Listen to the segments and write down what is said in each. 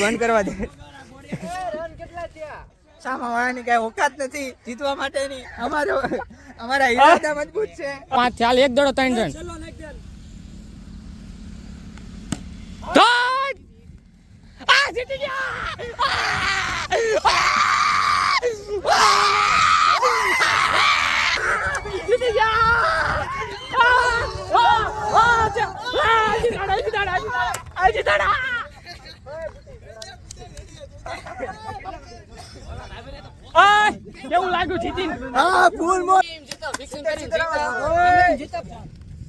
બંધ કરવા દે. સામા વાળાની કઈ ઓકાત નથી જીતવા માટેની. અમારા ઈરાદા મજબૂત છે. 5 ચાલ 1 દડો 3 રન. જીતી ગયા. જીતી ગયા. કેવું લાગ્યું જીતીને?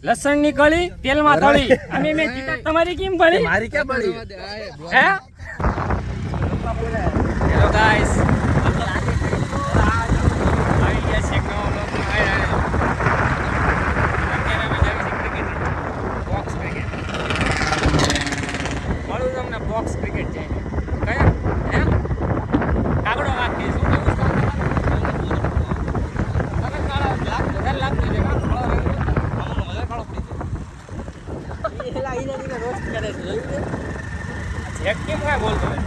લસણ ની કળી તેલમાં તળી અને મેં જીતા તમારી કેમ પડી? મારી ક્યાં પડી? હે હેલો ગાઈસ, આવી ગયા છે નવો લોક બોક્સ ક્રિકેટ. મળું તમને બોક્સ ક્રિકેટ છે કયા હે કાગડો વાગી શું જેક કેમ કાંઈ બોલતો હોય?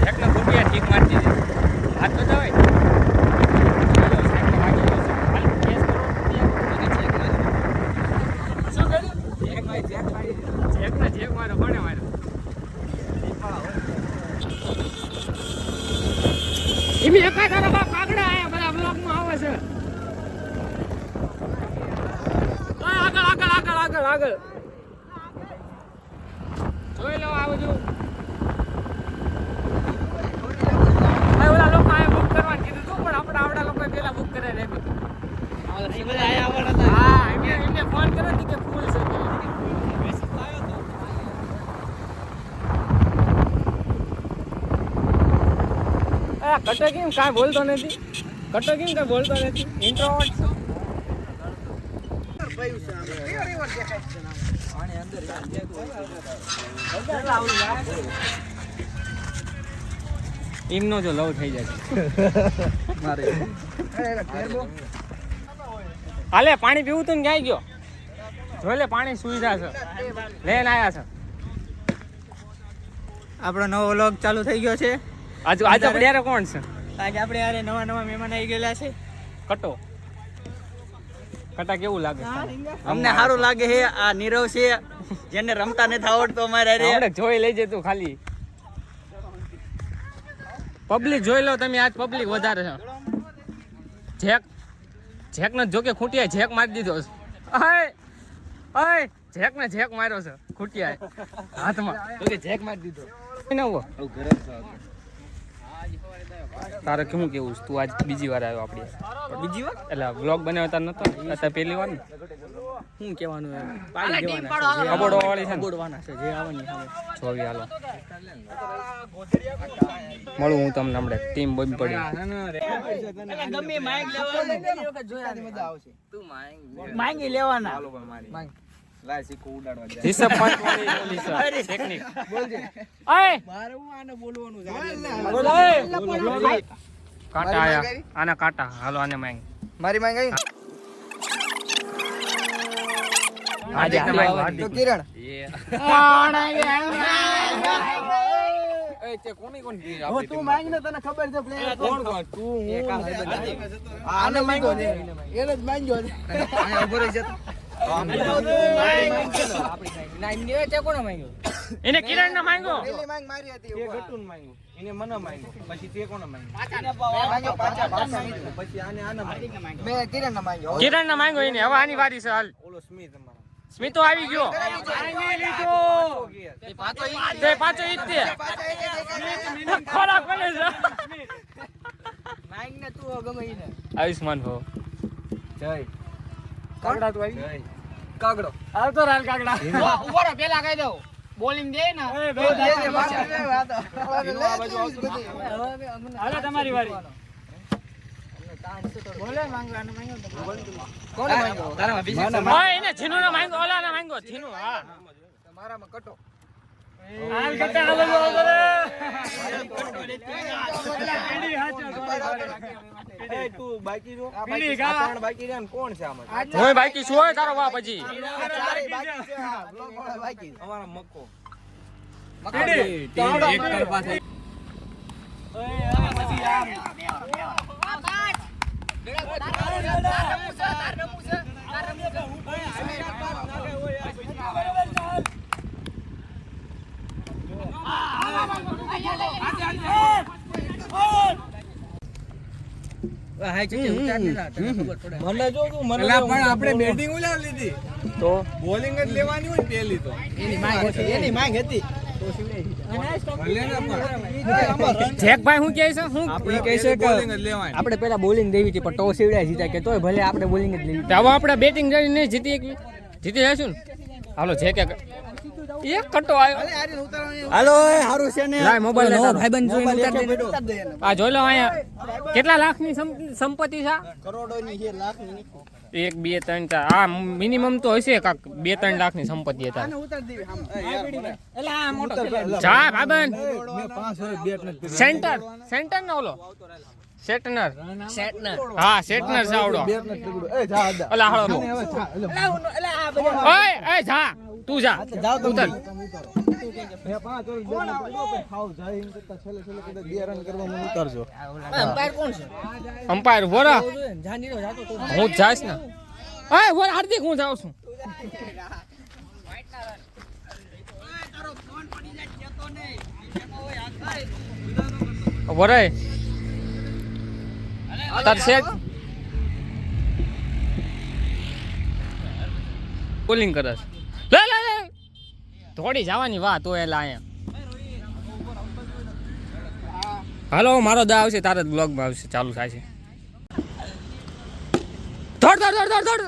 જેકને ખોટિયા ઠીક મારતી દે. હાથ બતાવે જેક મારો કોને માર્યો? એમ એકાદ કાગડા આયા બધા બ્લોકમાં આવે છે. આગળ જોઈ લો આ બધું. ઓલા લોકો આયા બુક કરવાનું કીધું હતું પણ આપણે આવડા લોકો પેલા બુક કરાવી રાખ્યું. હા એમને ફોન કર્યો કે ફૂલ છે. કટો કેમ કાંઈ બોલતો નથી? ઇન્ટ્રોવર્ટ છો? એમનો જો લવ થઈ જાય હાલે પાણી પીવું તું ને ક્યાંય ગયો? જોઈ લે પાણી સુવિધા છે, લઈને આયા છે. આપણો નવો વ્લોગ ચાલુ થઈ ગયો છે. આજે આપણે યાર કોણ છે? આજે આપણે યાર નવા મહેમાન આવી ગયેલા છે. કટા કેવું લાગે? અમને સારું લાગે છે. આ નીરવ છે જેને રમતા નથી આવડતો અમારે જોઈ લેજે તું ખાલી. પબ્લિક જોઈ લો તમે, આજ પબ્લિક વધારે છે. જેક ને જોકે ખૂટિયા જેક મારી દીધો છે. જેક ને જેક માર્યો છે ખૂટિયા હાથમાં. જોકે જેક મારી દીધો. તારે કેવું કેવું તું આજ બીજી વાર આવ્યો આપડી? બીજી વાર એટલે વ્લોગ બનાવતા નતો અત્યારે પહેલી વાર ને? શું કહેવાનું? કબોડો વાળી છે, કબોડવાના છે જે આવવાની સામે. જોવી હાલો મળું હું તમને હમણે. ટીમ બંધ પડી. ગમે માઈક માંગી લેવાના. હિસાબ પાંચવાળી ઓલી છે ટેકનિક. બોલજે. મારે હું આને બોલવાનું છે. કાટા આયા, આના કાટા. હાલો આને માંગ. મારી માંગ આવી. આજે માંગ તો કિરણ. એ તે કોની કોણ દી આપી? તું માંગ ને તને ખબર છે પ્લેયર કોણ કોણ? તું હું આને માંગ્યો છે. એને જ માંગ્યો છે. આયા ઉભો રહી જતો. એને કિરણ ને માંગ્યો. પેલી માંગ મારી હતી. તે ગટુન માંગ્યો, એને મને માંગ્યો, પછી તે કોને માંગ્યો? પછી આને માંગ્યો. મેં કિરણ ને માંગ્યો. કિરણ ને માંગ્યો એને. હવે આની વારી છે. હાલ ઓલો સ્મિત અમારો. સ્મિતો આવી ગયો. તે પાછો ઈ તે ખોરાક બને છે. માંગ ને તું ગમે ઈને. આયુષ્માન હો જય કાગડા તું આવી. કાગડો આવતો રાલ કાગડા. ઉભો રહો, પેલા કહી દઉં બોલિંગ દે ને. હાલો તમારી વારી. બોલે માંગવાનો માંગ્યો. કોને માંગ્યો? તારામાં બીજી ઓય એને જીનુ ને માંગ્યો. ઓલા ને માંગ્યો જીનુ. હા મારામાં કટો. હાલ કટા હાલો રે. તું બાકી જો આ ત્રણ બાકી રહ્યા ને કોણ છે આમાં હું બાકી શું હોય તારો બાપ હજી અમારા મક્કો એક તરફા થઈ મને જો તું મને પણ આપણે બેટિંગ ઉલાવી લીધી તો બોલિંગ જ લેવાની હોય પહેલી તો એની માંગ હતી ભલે ને પણ જેકભાઈ શું કહે છે હું આપણે કહે છે કે બોલિંગ જ લેવાની આપણે પેલા બોલિંગ દેવી હતી પણ ટોસ એવડ્યા જીત્યા કે તોય ભલે આપણે બોલિંગ જ લેવી તો હવે આપણે બેટિંગ કરીને જીતી જઈશું ને હાલો જે કે એક કટો આવ્યો હાલો હારું છે ને લાય મોબાઈલ લેતા ભાઈબંધ જોઈને ઉતાર દે આ જોઈ લો અહીંયા કેટલા લાખની સંપત્તિ છે કરોડોની છે લાખની 1 2 3 4 આ મિનિમમ તો હશે કાક 2-3 લાખની સંપત્તિ હતા ઉતાર દેવી એટલે આ મોટો જા ભાઈબંધ મેં 5 વર્ષ બેટ નથી સેન્ટર ને ઓલો સેટનર હા સેટનર સાવડો બેટ નથી પકડ્યો એ જા આદા ઓલા હાળો હવે જા ઓય એ જા તું જા ઉતર મેં 5 વર્ષ બેટ નથી પકડ્યો પણ ખાવ જાય એમ કરતા છેલ્લે કદાચ 2 રન કરવા મને ઉતારજો અમ્પાયર કોણ છે અમ્પાયર બોરા જાનીરો જાતો તો હું જ જાઈશ ને ઓય બોલ હાર્દિક હું જાઉં છું બોરાય તાર સેટ બોલિંગ કરે છે લે લે લે થોડી જવાની વાત હોય એટલે અહીંયા હાલો મારો દા આવશે તારે બ્લોગમાં આવશે ચાલુ થાય છે દોડ દોડ દોડ દોડ દોડ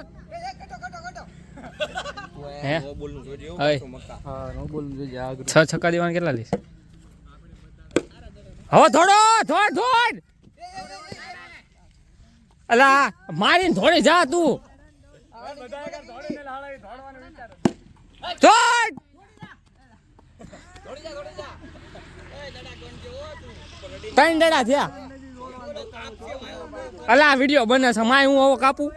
હે નો બોલનું જોજે ઓય હા નો બોલનું જોજે આ 6 છક્કા દેવાના કેટલા લઈશ હવે થોડો થોડ થોડ અલા મારીને થોડી જા તું થોડ ત્રણ દડા થયા અલા આ વિડીયો બને છે માય હું હવે કાપું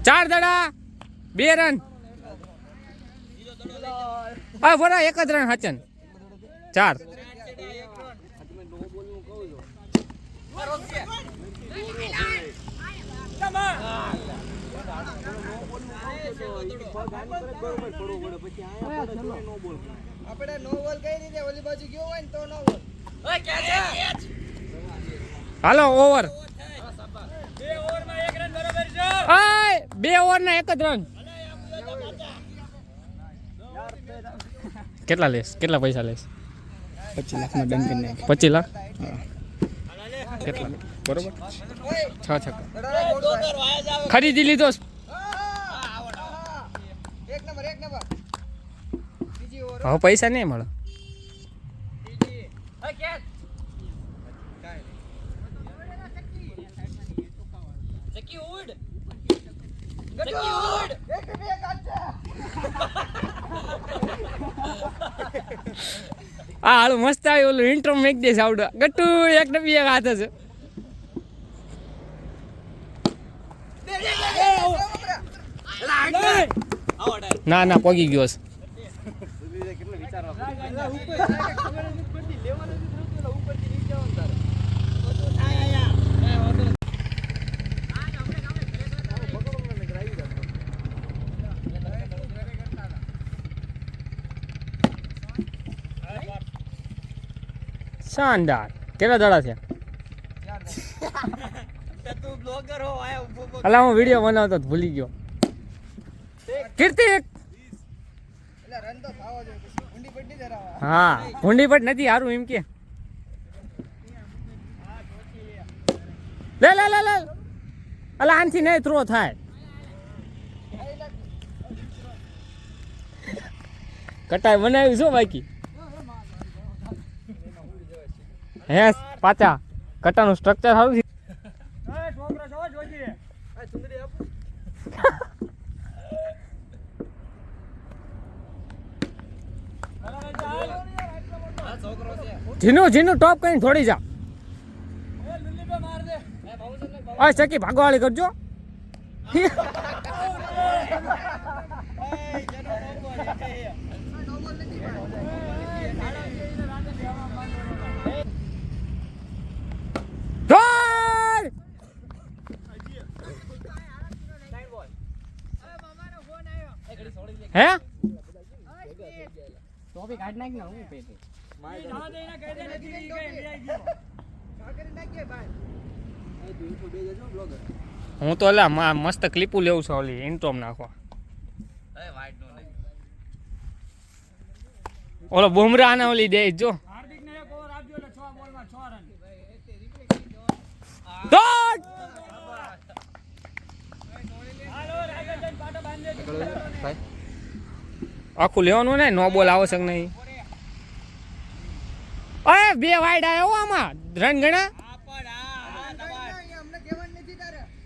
ચાર દડા 2 રન આ ફરા એક જ રન હાચન 4 આપણે નો બોલ કઈ રીતે ઓલી બાજુ ગયો હોય ને તો નો બોલ હાલો ઓવર 2 ઓવરના 1 જ રન કેટલા લેસ કેટલા પૈસા લેસ 25 લાખનો ડન કરી નાખ 25 લાખ કેટલા બરોબર 6 છક્કા ખરીદી લીધો એક નંબર બીજી ઓવર હવે પૈસા નહીં મળે આ હાલું મસ્ત આવ્યું ઓલું ઇન્ટ્રો મેક દે આવડે ગટ્ટુ એક ને 2 હાથ છે ના ના પગી ગયો છે શાનદાર કેટલા દડા થયા તું બ્લોગર હો આયા ઉભો અલા હું વિડીયો બનાવતો તો ભૂલી ગયો કીર્તિ એટલે રન તો થાવો જોઈએ ઊંડી પટ્ટી ધરાવા હા ભૂંડી પટ નથી હારું એમ કે લે લે લે લે અલા આનથી નહીં થ્રો થાય કટાઈ બનાવી શું બાકી હે પાછા કટાનું સ્ટ્રક્ચર સારું છે જીનું ટોપ કરીને થોડી જા. આ ચકી ભાગવાળી કરજો. ગોલ! હે ટોપી કાઢ નાખ ને હું પેટે હું તો અલા મસ્ત ક્લિપુ લેવું છું ઓલી ઇન્ટ્રોમ નાખવા. ઓલો બુમરાહ ને ઓલી દે જો. ગોલ! આખું લેવાનું ને નો બોલ આવશે કે નહીં. અરે 2 વાઈડ આવ્યો આમાં રન ગણા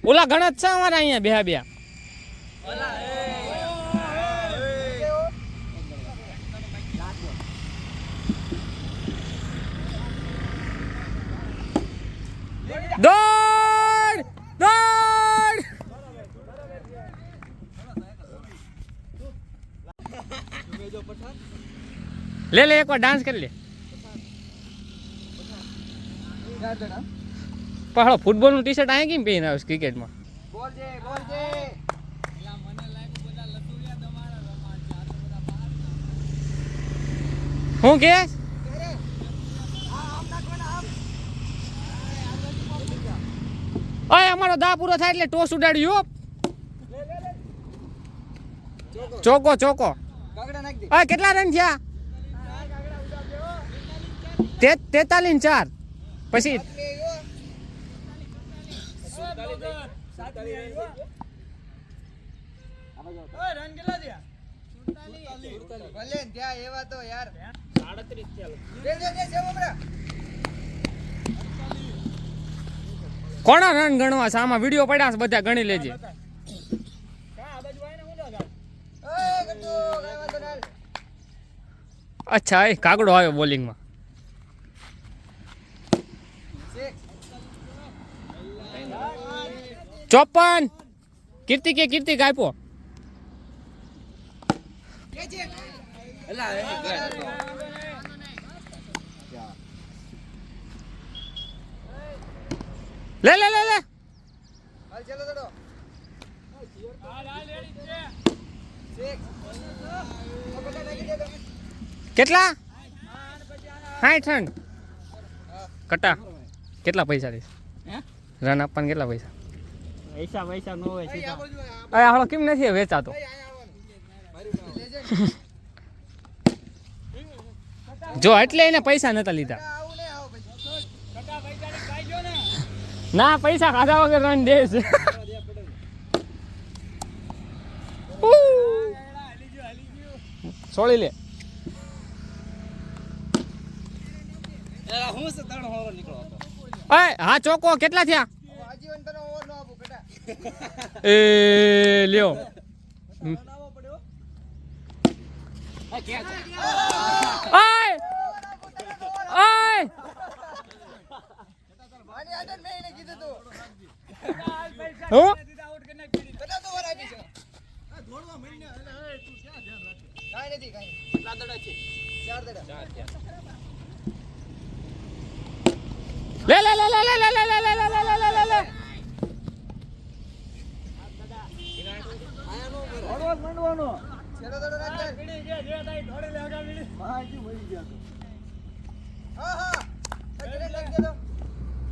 ઓલા ગણા જ છે અમારા અહીંયા બે દોડ દોડ લે એકવાર ડાન્સ કરી લે. પહાડો ફૂટબોલ નું ટી શર્ટ અહીંયા કેમ પહેરીને આવ્યો ક્રિકેટમાં? હું કે ઓય અમારો દા પૂરો થાય એટલે ટોસ ઉડાડ્યો. ચોકો ઓય કેટલા રન થયા? 43-4 પછી કોના રન ગણવા છે આમાં? વિડીયો પડ્યા છે બધા, ગણી લેજે. અચ્છા એ કાગડો આવ્યો બોલિંગમાં. ચોપન કીર્તિ આપ્યો. લે કેટલા? 60 રન. કટા કેટલા પૈસા દઈશ? રન આપવાના કેટલા પૈસા? પૈસા નો હોય સીધા. અરે હાલો કેમ નથી વેચાતો? જો એટલે એને પૈસા નતા લીધા. ના પૈસા ખાધા વગર રન દે છે. છોડી લે. હા ચોકો કેટલા થયા? એ લ્યો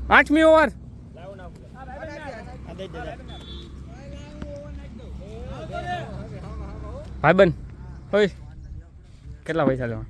આઠમી ઓવર. ભાઈબંધ ઓય કેટલા પૈસા લેવા?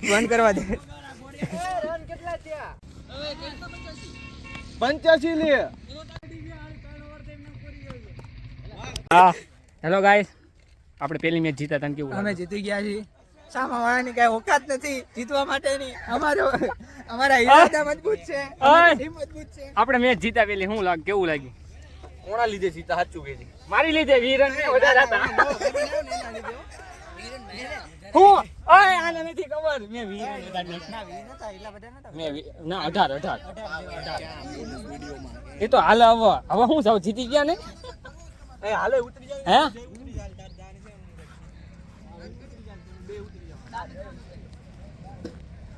બંધ કરવા દે. 85 લે. હા હેલો ગાઈસ, આપણે પેલી મેચ જીતા તને કેવું અમે લાગે? જીતી ગયા છીએ. સામા વાળાની કઈ ઓકાત નથી જીતવા માટેની. અમારા ઈરાદા મજબૂત છે, અમારી ટીમ મજબૂત છે. આપણે મેચ જીતા પેલી શું લાગે, કેવું લાગ્યું? કોણા લીધે સીતા સાચું કે છે. મારી લીધે વીરન ને વધારે હતા. હું ઓય આને નથી ખબર, મેં વીરન વધારે ના 18 એ તો હાલ હવે હું જાવ જીતી ગયા ને હાલે ઉતરી જાય. હે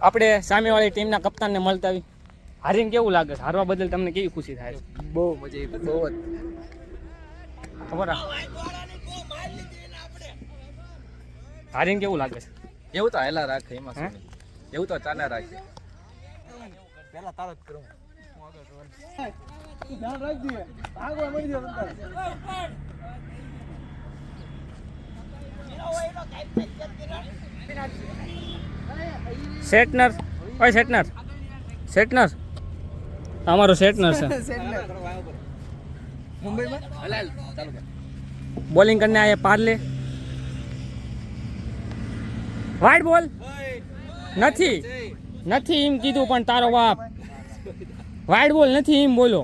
આપણે સામેવાળી ટીમના કપ્તાનને મળતા આવી, હારીને કેવું લાગે છે? હારવા બદલ તમને કેવી ખુશી થાય છે? બહુ મજા આવી, બહુ જ. ખબર હારીને કેવું લાગે છે? એવું તો હેલા રાખે એમાં હે? શું? એવું તો ચાલ્યા રાખે. પેલા તાર જ કરું. ધ્યાન રાખજે. ભાગવા મળી જાવ અંદર. સેટનર, ઓય સેટનર, સેટનર અમારો સેટનર છે. મુંબઈમાં હલાલ ચાલુ કર. બોલિંગ કરને આયા પાર્લે. વાઇડ બોલ નથી, નથી એમ કીધું પણ તારો બાપ વાઇડ બોલ નથી એમ બોલો.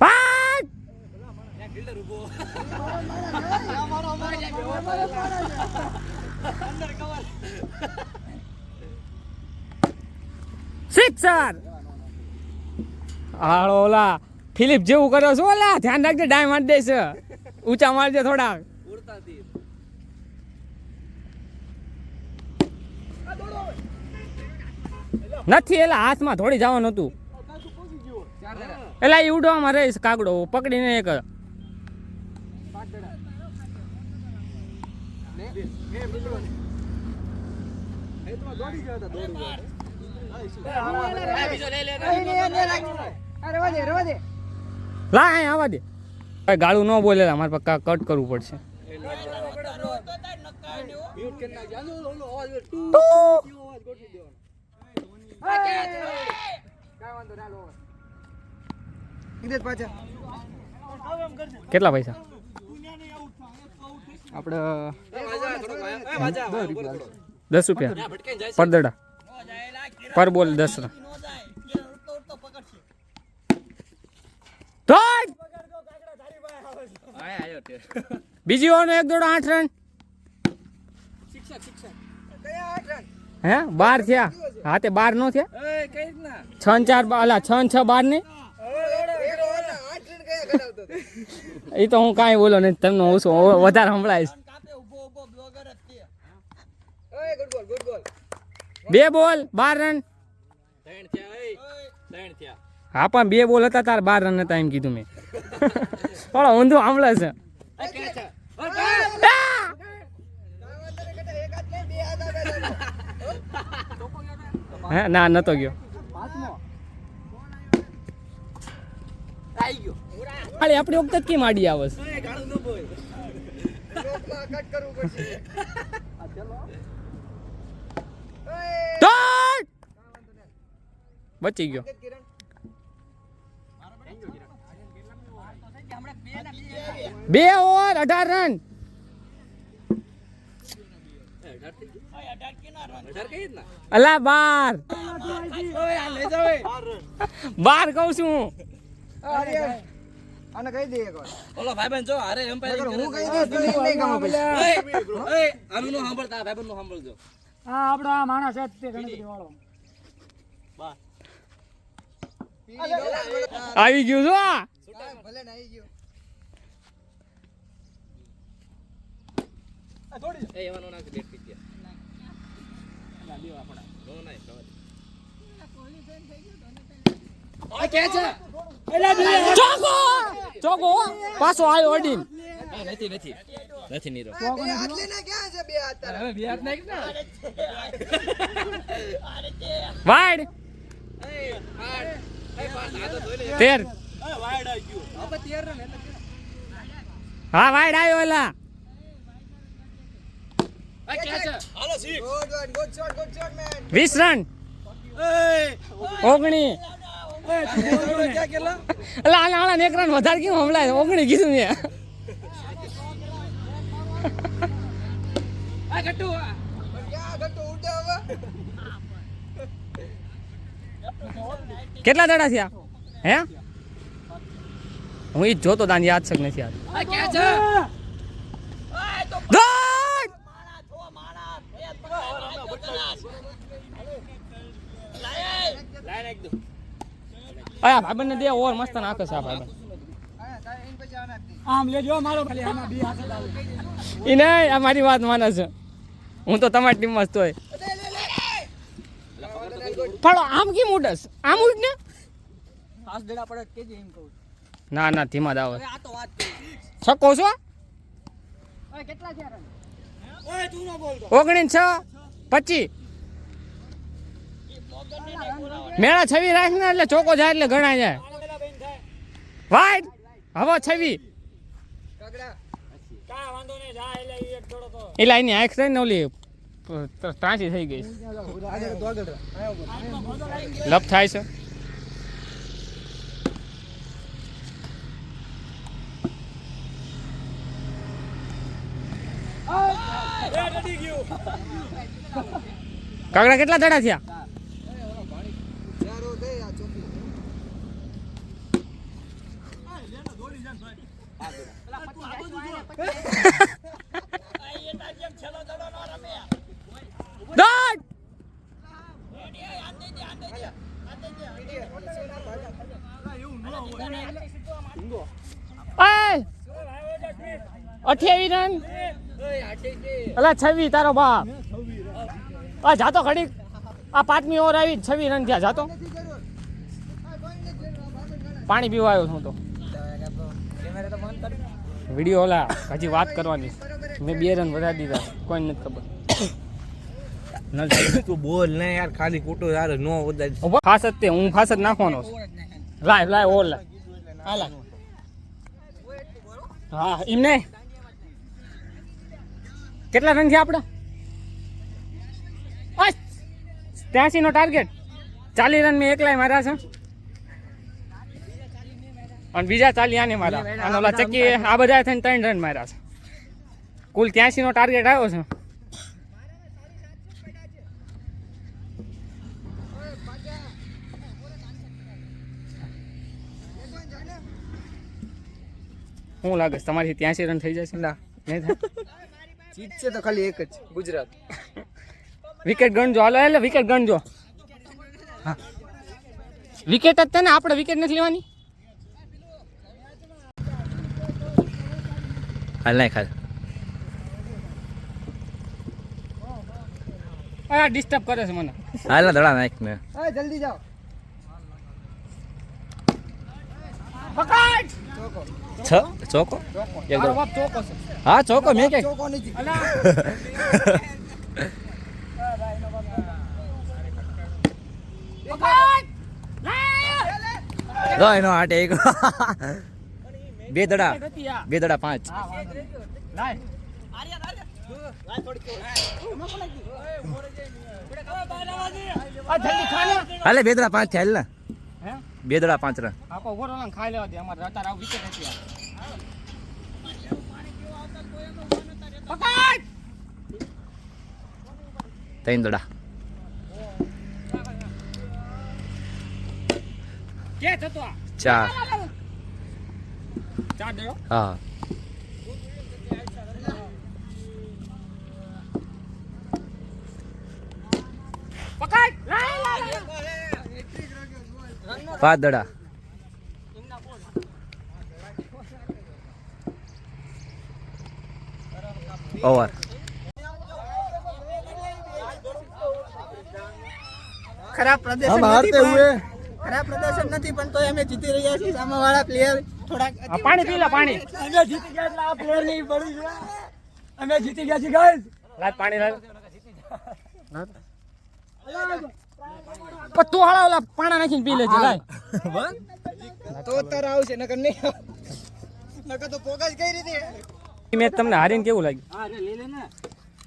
ભાગ! સિક્સર! હાલો ઓલા ફિલિપ જેવું કરો છો, ઓલા ધ્યાન રાખજે, ડાય મારી દઈશ, ઊંચા મારજે થોડા. નથી એલા હાથમાં થોડી જવાનું હતું, એલા એ ઉડવામાં રહીશ કાગડો પકડીને એક. લા અહીં આવવા દે, ભાઈ ગાળું ન બોલેલા, મારે પાસે કટ કરવું પડશે. કેટલા પૈસા? આપણે 10 રૂપિયા પર દડા, પર બોલ 10 રન. બીજી ઓવરનો એક દોડો 8 રન. હે 12 થયા? હા તે 12 નો થયા, 6-4 અલા 6-6 12 ને. એ તો હું કાંઈ બોલો નહીં, તમને ઓછો વધારે સંભળાય. 2 બોલ 12 રન. હા પણ 2 બોલ હતા તાર 12 રન હતા એમ કીધું મેં. પણ ઊંધું સાંભળે છે. હે ના નતો ગયો. ખાલી આપણી વખત કેમ આડી આવે છે? બચી ગયો. 2 ઓવર 18 રન. અલા 12 કહું છું. આને કહી દે એકવાર. ઓલો ભાઈબંધ જો હારે એમ્પાયર હું કહી દઈશ તો નહીં ગમે પછી. ઓય આનું નો સાંભળતા ભાઈબંધ નો સાંભળજો. હા આપણો આ માણસ જ તે ગણતરી વાળો. આવી ગયું છો. ભલે ને આવી ગયો. એ એવાનો નાખ બેટ પી ગયા. ના લેવા આપણા. નો નાઈ કવર. આ કે છે? ચોકો પાછો આવ્યો અડીન. નથી નથી નથી નીરો. બે હાથ લઈને ક્યાં છે? બે હાથ તારા. હવે બે હાથ નાખ ને. વાઈડ એ હાડ. એ પાસ આ તો ધોઈ લે. 13. એ વાઈડ આવી ગયો. હવે 13 રન એટલે હા વાઈડ આવ્યો એલા. આ કે છે? હાલો 20 રન 19 એટલે આલા એક રન વધારે કેમ હમણાં 19 કીધું મેં કેટલા દડા થયા હે હું ઈ જોતો તાન યાદ છે કે નથી યાદ આયા ભાઈબંધ ને દે ઓવર મસ્ત નાખે છે આ ભાઈબંધ આમ લેજો મારો ખાલી આમાં બી હાથ આવે ઈ નહીં આ મારી વાત માને છે હું તો તમારી ટીમ માં તોય પણ આમ કેમ ઉડસ આમ ઉડ ને પાસ ડેડા પડે કે એમ કહું ના ના ધીમા દાવ આ તો વાત છક્કો છો ઓય કેટલા થયા રન ઓય તું ન બોલતો 19 25 મેળા 26 રાખ ને એટલે ચોકો જાય એટલે ગણાય જાય વાઈટ હવે 26 કા વાંધો નહીં જા એટલે ઈ એક થોડો તો એટલે એની આંખ થઈ ને ઓલી ત્રાંસી થઈ ગઈ લપ થાય છે કાગડા કેટલા દડા થયા દોડ ઓય 28 રન અલા 26 તારો બાપ આ જાતો ઘડી આ પાંચમી ઓવર આવી 26 રન થયા જાતો પાણી પીવા આવ્યો છું તો વિડીયો ઓલા હજી વાત કરવાની મેં 2 રન વધારી દીધા કોઈ નથી ખબર તું બોલ ને યાર ખાલી કૂટો યાર નો વધારે ખાસ જ તે હું ખાસ જ નાખવાનો લાય ઓર લાય હાલા હા એમ નહીં કેટલા રન છે આપણે 83 નો ટાર્ગેટ 40 રન મેં એકલાય માર્યા છે અને બીજા 40 આને માર્યા અને ઓલા ચક્કી આ બધા થઈને 3 રન માર્યા છે કુલ 83 નો ટાર્ગેટ આવ્યો છે શું લાગે છે તમારી 83 રન થઈ જશે ના નહીં થાય જીત છે તો ખાલી એક જ ગુજરાત વિકેટ ગણજો હાલો એટલે વિકેટ ગણજો વિકેટ જ છે ને આપણે વિકેટ નથી લેવાની હાલ નાખ હાલ આ ડિસ્ટર્બ કરે છે મને હાલ ના દડા નાખ ને હા જલ્દી જાઓ પકડ ચોકો તારો બાપ ચોકો છે હા ચોકો મેં કે ચોકો નથી અલા પકડ લો એનો આટે એક બે દડા ગતિ આ 2 દડા 5 લાય આ જલ્દી ખા લે હાલે 2 દડા 5 હાલ ને હે 2 દડા 5 રન આપો ઓવર ઓલા ખાઈ લેવા દે અમાર રતાર આવ વિકેટ હતી પકડ 3 દડા કે થતો આ 4 ચાર દેવો હા પકડ લાય 5 દડા ઓવર ખરાબ પ્રદર્શન हम નથી हारते પણ- हुए ખરાબ પ્રદર્શન નથી પણ તોય અમે જીતી રહ્યા છીએ સામેવાળા પ્લેયર થોડાક આ પાણી પી લે પાણી અમે જીતી ગયા એટલે આ પ્લેયર નહીં પડી છે અમે જીતી ગયા છીએ ગાઈસ લાય પાણી લાય પણ તું હાલા ઓલા પાણા નાખીને પી લેજે લાય તો તાર આવશે નકર નહીં નકર તો પોગા જ કઈ રીતે મેચ તમને હારીને કેવું લાગ્યું હા રે લે લે ને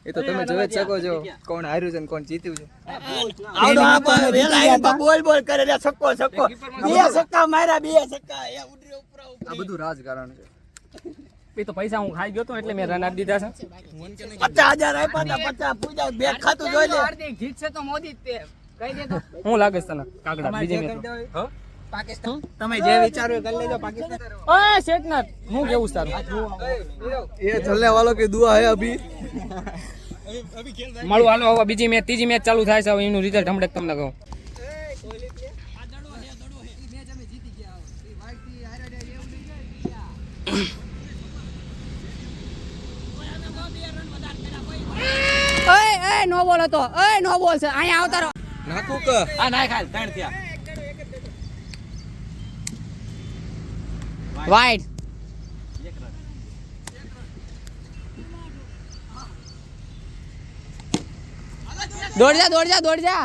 એ તો તમે જોઈ જ શકો છો કોણ હાર્યું છે ને કોણ જીત્યું છે. આવડો આપો વેલા આવીને બોલ બોલ કરે રે સક્કો સક્કો બે સક્કા માર્યા બે સક્કા એ ઉડરે ઉપર આ બધું રાજકારણ છે. એ તો પૈસા હું ખાઈ ગયો તો એટલે મેં રન આપી દીધા છે. 50,000 આપ્યા હતા 50 પૂજા બેગ ખાતું જોઈ લે જીતશે તો મોદી જ તે કહી દે તો હું લાગે છે તને કાગડા બીજી મેચ પાકિસ્તાન તમે જે વિચાર્યું કરી લેજો પાકિસ્તાન ઓય શેખનાથ હું કેવું તારું ये चलने वालों की दुआ है अभी. મારું હાલો હવે બીજી મેચ ત્રીજી મેચ ચાલુ થાય છે હવે એનું રિઝલ્ટ હમણાં તમને કહું. ઓય નો બોલ હતો ઓય નો બોલ છે અહીંયા આવતા રહો नाकू का આ નાય ખાલ ત્રણ થયા વાઇડ દોડ જા દોડ જા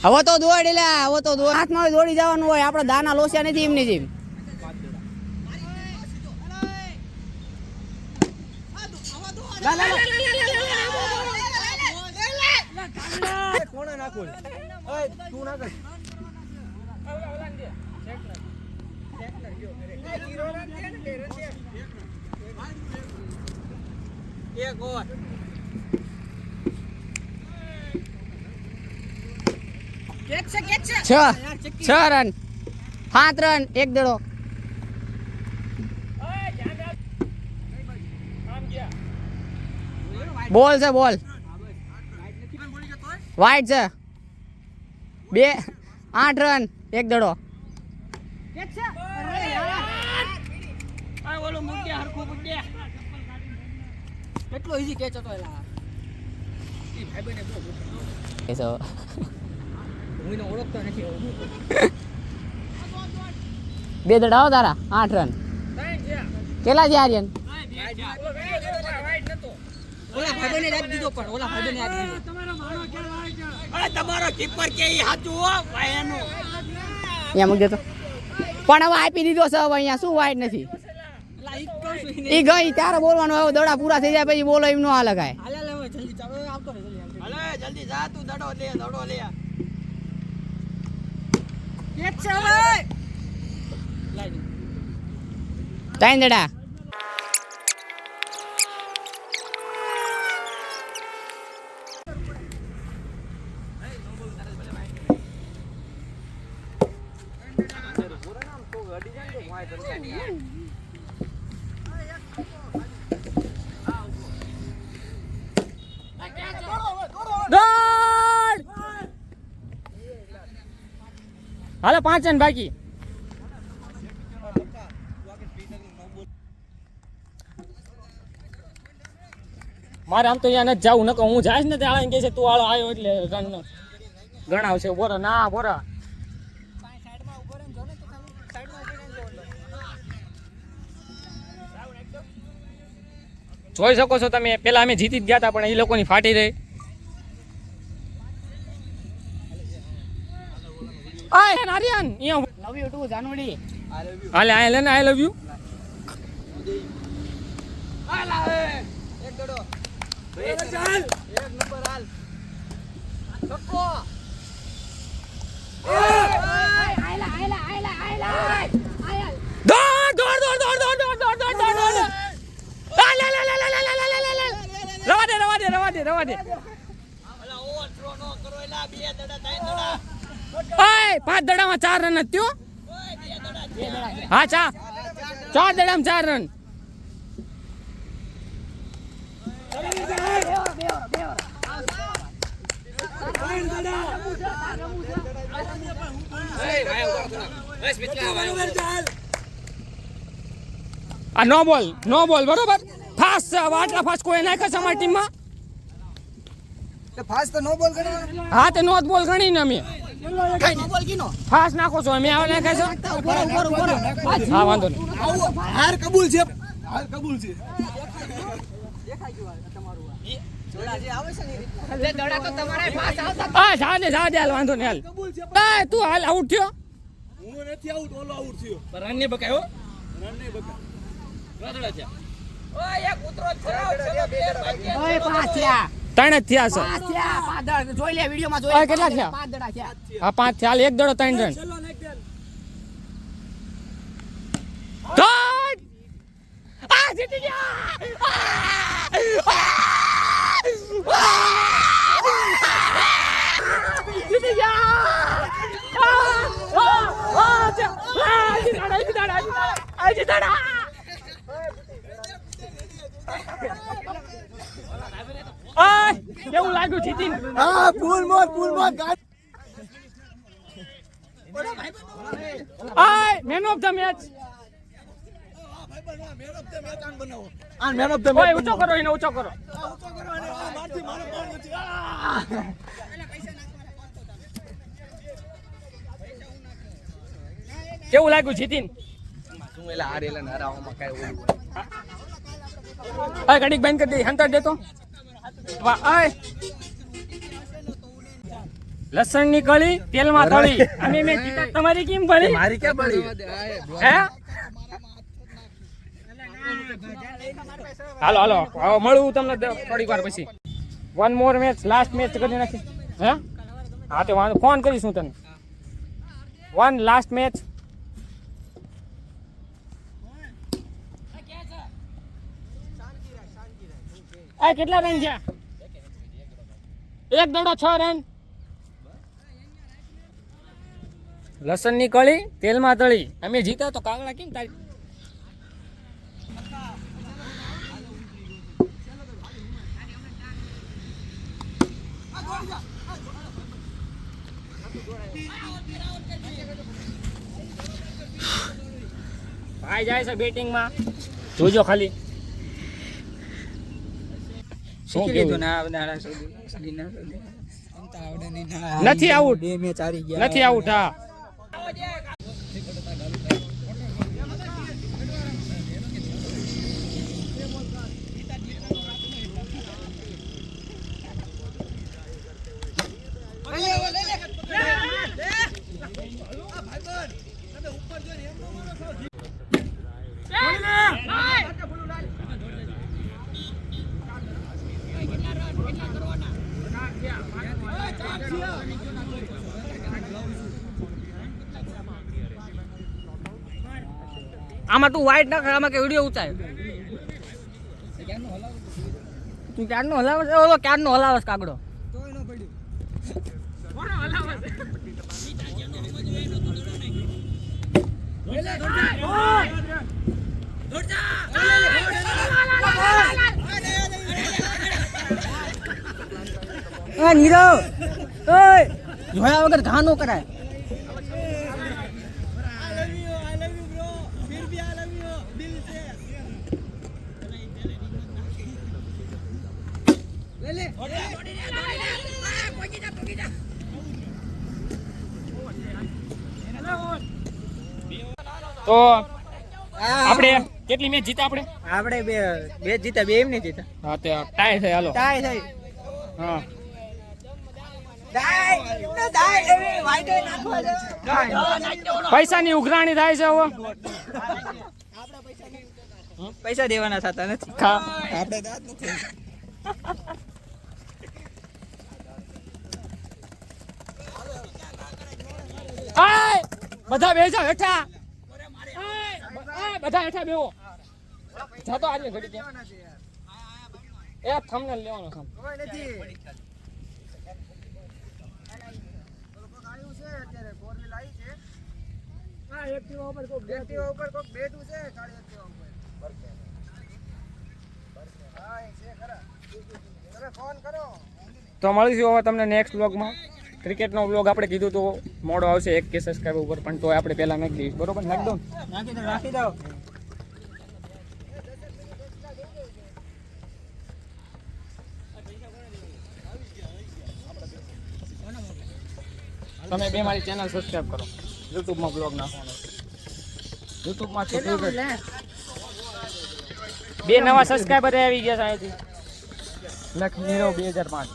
હવે તો દોડ એલા હવે તો દોડ હાથમાં દોડી જવાનું હોય આપણે દાના લોસ્યા નથી એમની જેમ કોણે નાખું ઓય તું નાખ એક ઓવર છ રન 7 રન એક દડો બોલ છે બોલ વાઇડ છે 8 રન એક દડો કેટલો ઈઝી કેચ હતો એલા ઈ ભાઈબંધને બહુ એસો હું એને ઓળખતો નથી બે દડાઓ તારા 8 રન કેટલા છે આર્યન ઓલા ભાઈબંધને આપી દીધો પણ ઓલા ભાઈબંધને આપી દીધો તમારો માણો કે વાય છે અરે તમારો કીપર કે ઈ સાચું હો ભાઈ એનું અહીંયા મૂક દેતો પણ હવે આપી દીધો છે હવે અહીંયા શું વાઈટ નથી ઈ ગઈ ત્યારે બોલવાનું હવે દડા પૂરા થઈ જાય પછી બોલો એમ નો આ લગાય જલ્દી ચાલો આવતો રે જલ્દી જા તું દડો લે કેચ છે ભાઈ ત્રણ દડા હાલો 5 રન બાકી મારે આમ તો અહીંયા નથી જવું નકો હું જાઈશ ને ત્યાં કે છે તું હાલો આવ્યો એટલે રન ગણાવશે બોરા ના બોરા જોઈ શકો છો તમે પેલા અમે જીતી જ ગયા હતા પણ એ લોકોની ફાટી રહી આય નારિયન અહીંયા લવ યુ ટુ જાનવડી હાલે આય લેને આઈ લવ યુ હાલા એક દડો ચાલ એક નંબર હાલ સક્કો રવા દે ઓય 5 દડામાં 4 રન જ થયો હા 4 દડામાં 4 રન આ નો બોલ બરોબર ફાસ્ટ છે આટલા ફાસ્ટ કોઈ નાખ્યો છે અમારી ટીમમાં ફાસ્ટ તો નો બોલ કરવાનો હા તે નો બોલ ગણીને અમે કઈ નો બોલ કીનો ફાસ્ટ નાખો છો અમે આવે નાખ્યા છે ઉપર હા વાંધો નહીં હાર કબૂલ છે દેખાઈ ગયું તમારું હા જા દે હાલ વાંધો નહીં હાલ તું હાલ આઉટ થયો હું નથી આઉટ, ઓલો આઉટ થયો. રન ને બકાયો રન નહીં બકા. રાદડા છે ઓય એક ઉતરો છરાવ ઓય પાછ્યા ત્રણ જ થયા છે પાછા જોઈ લે વિડિયોમાં ઓય કેટલા થયા 5 દડા થયા. હા 5 થયા હાલ એક દડો 3 રન ચલો ને એક ગોડ આ જીતી ગયા જીતી ગયા કેવું લાગ્યું જીતીને હા ફૂલ મોર મેન ઓફ ધ મેચ આ મેન ઓફ ધ ઓય ઊંચો કરો એને ઊંચો કરો મારથી મારો કોણ નથી. કેવું લાગ્યું જીતીને શું એલા હારેલા ને હરાવવામાં કાઈ ઓલું ઓય ઘડીક બંધ કરી દે હંતર દેતો ઓય લસણ ની કળી તેલમાં તળી અમે મે જીતા તમારી કેમ ભરી મારી ક્યાં પડી? હે હાલો હાલો હવે મળું તમને થોડીક વાર પછી one more match last match કરી નાખી હે હા તો વાંધો ફોન કરીશું તને વન લાસ્ટ મેચ આ કેટલા રન છે એક દડો 6 રન લસણ ની કળી તેલમાં તળી અમે જીતા તો કાગડા કેમ તારી ભાઈ જાય છે બેટિંગ માં જોજો ખાલી શું કીધું નથી આઉટ નથી આઉટ હા આમાં તું વાઈટ નાખ આમાં કે વિડિયો ઉતાર તું ક્યારનો હલાવે છે ઓલો ક્યારનો હલાવે છે કાગડો નીરવ જોયા વગર ઘા નો કરાય તો આપણે કેટલી મેચ જીતા આપણે બે જીતા બે એમ નહીં જીતા હા તે ટાઈ થઈ હાલો ટાઈ થઈ હા પૈસાની ઉઘરાણી થાય છે હવે પૈસા દેવાના થતા નથી આપણે દાંત નથી. બધા બેસા હેઠા બધા હેઠા બેહો જાતો આજે ઘડી કે એ થંબનેલ લેવાનો છે તો મળીશું હવે તમને નેક્સ્ટ વ્લોગમાં ક્રિકેટનો વ્લોગ આપણે કીધું તો મોડો આવશે 1K સબસ્ક્રાઇબર ઉપર પણ તો આપણે પહેલા નાખી દઈશું બરોબર નાખી દો રાખી દો તમે બે મારી ચેનલ સબસ્ક્રાઇબ કરો યુટ્યુબમાં બ્લોગ નાખવાનો યુટ્યુબમાં છે બે નવા સબસ્ક્રાઇબર આવી ગયા છે અહીંથી લખ નીરો 2005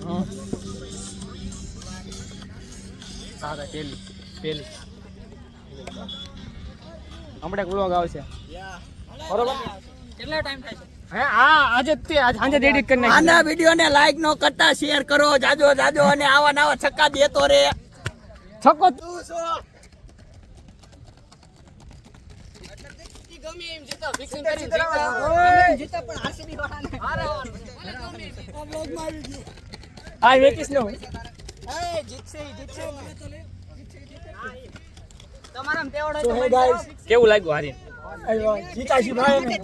હા સારા પેલી હમણાં વ્લોગ આવશે બરોબર કેટલો ટાઈમ થાય છે? હે આજે સાંજે એડિટ કરી નાખી આના વિડિયો ને લાઈક નો કરતા શેર કરો જાજો અને આવા નવા છક્કા દેતો રે છક્કો જીતા પણ આરસીબી વાળાને આ વેકીસ નો જીતશે તમારામ તેવડો તો હે ગાઈસ કેવું લાગ્યું હારી જીતાશી ભાઈ ને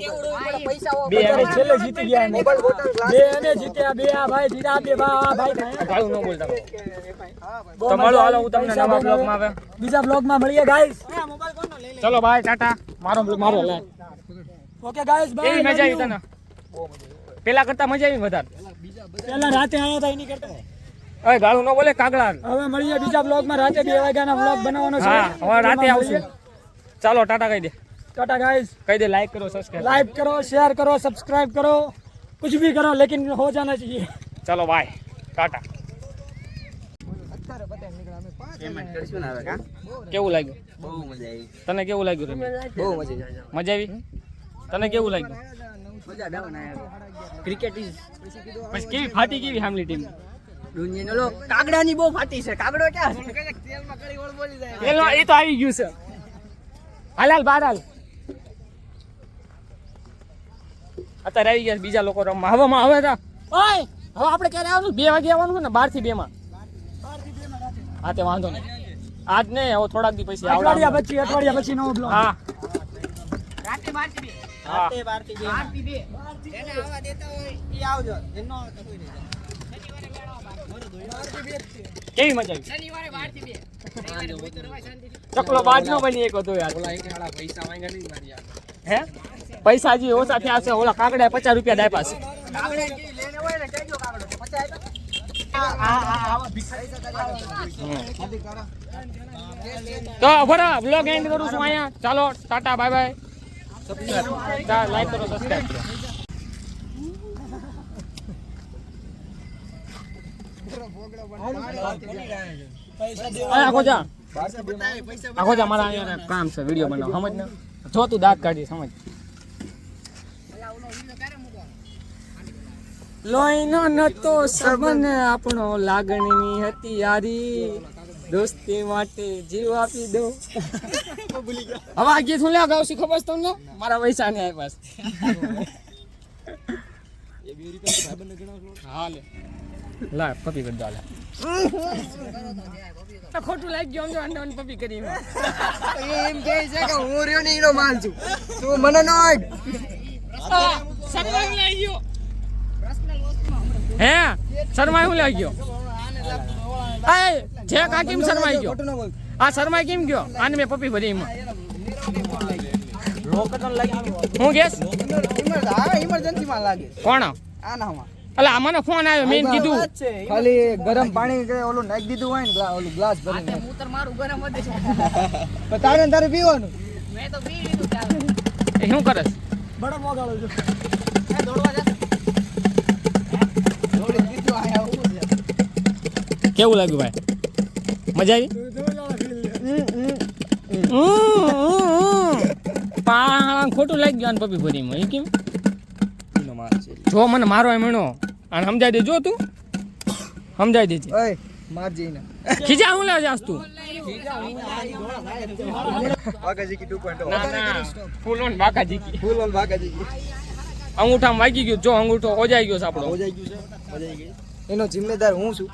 પૈસા બે અમે છેલ્લે જીતી ગયા મોબાઈલ વોટર બે અમે જીત્યા બે આ ભાઈ જીતા બે ભાઈ ગાળું ન બોલતા તો મળો હાલો હું તમને નવા બ્લોગમાં આવે બીજા બ્લોગમાં મળીએ ગાઈસ ચલો બાય ટાટા મારો લે ઓકે ગાઈસ કેવી મજા બાય આવી તને પેલા કરતા મજા આવી વધારે પહેલા રાતે આયા હતા એની કરતા હવે ગાળું ન બોલે કાગડા હવે મળીએ બીજા બ્લોગમાં રાતે 2 વાગ્યાના બ્લોગ બનાવવાનો છે હા હવે રાતે આવશું ચાલો ટાટા કહી દે टाटा गाइस કહી દે લાઈક કરો સબસ્ક્રાઇબ लाइक करो शेयर करो सब्सक्राइब करो कुछ भी करो लेकिन हो जाना चाहिए ચલો બાય ટાટા પેમેન્ટ કરશું ને હવે કા કેવું લાગ્યું બહુ મજા આવી તને કેવું લાગ્યું રમી બહુ મજા આવી મજા આવી તને કેવું લાગ્યું મજા ડાઉન ક્રિકેટ ઇઝ પછી કેવી ફાટી કેવી હામલી ટીમ દુનિયાનો લો કાગડાની બહુ ફાટી છે કાગડો ક્યાં છે પેલો એ તો આવી ગયું છે હાલ બાર હાલ અત્યારે આવી ગયા બીજા લોકો રમવા હવામાં હવે તો ઓય હવે આપણે ક્યારે આવવાનું 2 વાગે આવવાનું છે ને 12 થી 2 માં હા તે વાંધો નહીં આજ નહીં હવે થોડાક દી પછી अठवाडिया પછી નવો બ્લોગ હા રાતે 12 થી 2 હા 12 થી 2 એને આવા દેતા હોય ઈ આવજો એનો આવતો કોઈ નહીં કેવી મજા આવી શનિવારે 12 થી 2 ચકલો બાજ નો બની એક હતો યાર હે પૈસા હજી ઓછા થયા છે ઓલા કાગડા 50 રૂપિયા દાય પાસે કાગડે કી લેને હોય ને કઈજો કાગડો 50 તો બરા બ્લોગ એન્ડ કરું છું અહીંયા ચાલો ટાટા બાય બાય લાઈક કરો સબસ્ક્રાઇબ કરો આખો જા મારા અહીંયા કામ છે વિડિયો બનાવ સમજ ને જો તું દાંત કાઢી સમજ લોહીનો નતો સંબંધ આપણો લાગણીની હતી યારી દોસ્તી માટે જીવ આપી દો હવે આ ગીત હું લે ગાઉં છું ખબર છે તમને મારા પૈસા ને આપ્યા છે હા લે લા પપી કરી દો લે ખોટું લાગી ગયું જો અંડો પપી કરી એમ કહે છે કે હું રહ્યો ને ઈનો માન છું તું મને ન શરમાઈ લાગી ગયો હે શરમાઈ હું લાગી ગયો એ જે કા કેમ શરમાઈ ગયો આ શરમાઈ કેમ ગયો આને મે પપી ભરી એમાં લોકટન લાગી ગયો હું ગેસ ઇમરજન્સી માં લાગે કોણ આનામાં અલા આ મને ફોન આવ્યો મેં કીધું ખાલી ગરમ પાણી કે ઓલું નાખી દીધું હોય ને ઓલું ગ્લાસ ભરીને મૂતર મારું ગરમ વધે છે પણ તારે પીવાનું મેં તો પી લીધું ચાલે એ શું કરસ બડો મોગાળો છે દોડવા જશે થોડી કીધું આયા હું છે કેવું લાગ્યું ભાઈ મજા આવી પાણા ખોટું લાગી ગયું પપી ભરીમાં એ કેમ જો મને મારો એમ એનો અને સમજાઈ દેજો તું સમજાઈ દેજે ઓય માર જઈને ખીજા હું લે જાસ તું બાકાજી કી 2.0 ના ના full on બાકાજી key full on બાકાજી કી અંગૂઠામાં વાગી ગયું જો અંગૂઠો ઓજાઈ ગયો છે આપણો હોજાઈ ગયું છે હોજાઈ ગઈ એનો જિમ્મેદાર હું છું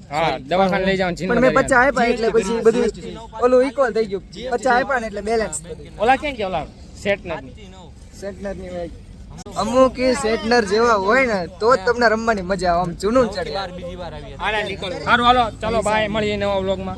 હા દવાખાને લઈ જવાનું પણ મેં 50 આપ્યા એટલે પછી બધું ઓલું ઇક્વલ થઈ ગયું 50 આપ્યા ને એટલે બેલેન્સ ઓલા કેમ કે ઓલા સેટ નથી સેટનર ની હોય અમુક એ સેટનર જેવા હોય ને તો જ તમને રમવાની મજા આવે આમ જૂનું ચડે સારું હાલો ચાલો બાય મળીએ નવા વ્લોગમાં